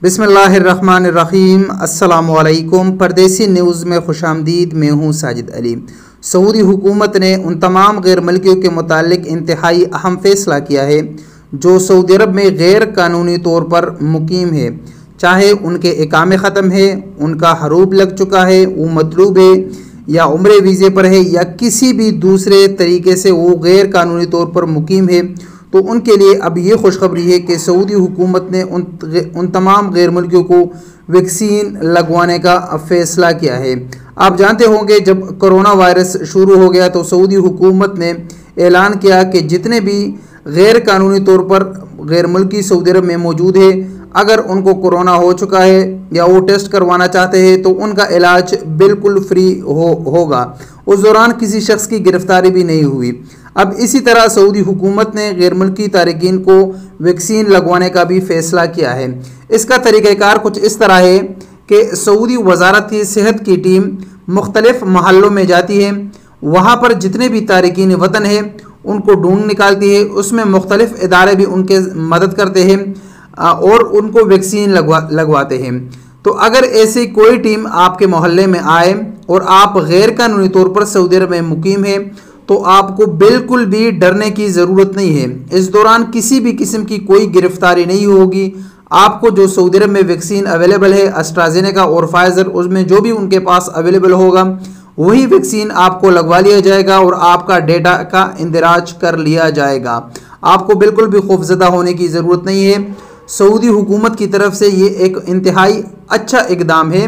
बिस्मिल्लाहिर्रहमानिर्रहीम। अस्सलामुअलैकुम। परदेसी न्यूज़ में खुशामदीद। मैं हूँ साजिद अली। सऊदी हुकूमत ने उन तमाम गैर मुल्कियों के मुतालिक इंतहाई अहम फ़ैसला किया है जो सऊदी अरब में गैर कानूनी तौर पर मुकीम है, चाहे उनके इकामे ख़त्म है, उनका हरूब लग चुका है, वो मतलूब है या उम्रे वीज़े पर है या किसी भी दूसरे तरीके से वो गैर कानूनी तौर पर मुकीम है, तो उनके लिए अब ये खुशखबरी है कि सऊदी हुकूमत ने उन तमाम गैर मुल्कियों को वैक्सीन लगवाने का फ़ैसला किया है। आप जानते होंगे जब कोरोना वायरस शुरू हो गया तो सऊदी हुकूमत ने ऐलान किया कि जितने भी गैर कानूनी तौर पर गैर मुल्की सऊदी अरब में मौजूद है, अगर उनको कोरोना हो चुका है या वो टेस्ट करवाना चाहते हैं तो उनका इलाज बिल्कुल फ्री होगा। उस दौरान किसी शख्स की गिरफ्तारी भी नहीं हुई। अब इसी तरह सऊदी हुकूमत ने गैर मुल्की तारिकीन को वैक्सीन लगवाने का भी फ़ैसला किया है। इसका तरीक़ाकार कुछ इस तरह है कि सऊदी वजारत सेहत की टीम मुख्तलिफ़ महल्लों में जाती है, वहाँ पर जितने भी तारिकीन वतन है उनको ढूंढ निकालती है, उसमें मुख्तलिफ़ इदारे भी उनके मदद करते हैं और उनको वैक्सीन लगवाते हैं। तो अगर ऐसी कोई टीम आपके मोहल्ले में आए और आप गैर कानूनी तौर पर सऊदी अरब में मुकीम है तो आपको बिल्कुल भी डरने की ज़रूरत नहीं है। इस दौरान किसी भी किस्म की कोई गिरफ्तारी नहीं होगी। आपको जो सऊदी अरब में वैक्सीन अवेलेबल है, एस्ट्राज़ेनेका और फाइज़र, उसमें जो भी उनके पास अवेलेबल होगा वही वैक्सीन आपको लगवा लिया जाएगा और आपका डेटा का इंदराज कर लिया जाएगा। आपको बिल्कुल भी खौफज़दा होने की ज़रूरत नहीं है। सऊदी हुकूमत की तरफ से ये एक इंतहाई अच्छा इक़दाम है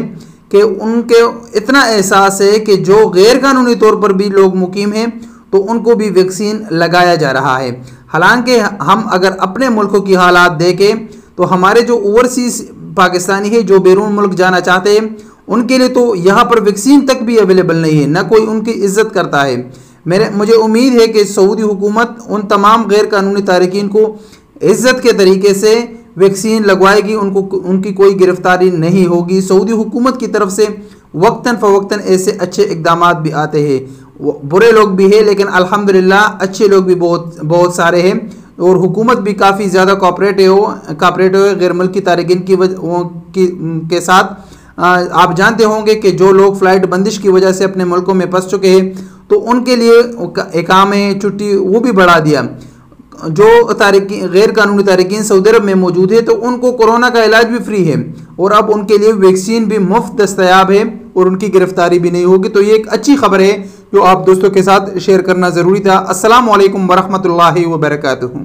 कि उनके इतना एहसास है कि जो गैर कानूनी तौर पर भी लोग मुकीम हैं तो उनको भी वैक्सीन लगाया जा रहा है। हालांकि हम अगर अपने मुल्कों की हालात देखें तो हमारे जो ओवरसीज़ पाकिस्तानी है जो बैरून मुल्क जाना चाहते हैं उनके लिए तो यहाँ पर वैक्सीन तक भी अवेलेबल नहीं है, ना कोई उनकी इज्जत करता है। मुझे उम्मीद है कि सऊदी हुकूमत उन तमाम गैर कानूनी तारिकीन को इज्जत के तरीके से वैक्सीन लगवाएगी, उनकी कोई गिरफ्तारी नहीं होगी। सऊदी हुकूमत की तरफ से वक्तन फ़वक्तन ऐसे अच्छे इक़दामात भी आते हैं। बुरे लोग भी हैं लेकिन अल्हम्दुलिल्लाह अच्छे लोग भी बहुत सारे हैं और हुकूमत भी काफ़ी ज़्यादा कोऑपरेटिव है गैर मुल्की तारिकीन के साथ। आप जानते होंगे कि जो लोग फ़्लाइट बंदिश की वजह से अपने मुल्कों में फंस चुके हैं तो उनके लिए इकामे छुट्टी वो भी बढ़ा दिया। जो गैर कानूनी तारिकीन सऊदी अरब में मौजूद है तो उनको कोरोना का इलाज भी फ्री है और अब उनके लिए वैक्सीन भी मुफ्त दस्तयाब है और उनकी गिरफ्तारी भी नहीं होगी। तो ये एक अच्छी खबर है जो आप दोस्तों के साथ शेयर करना ज़रूरी था। अस्सलामु अलैकुम वरहमतुल्लाहि वबरकातुहू।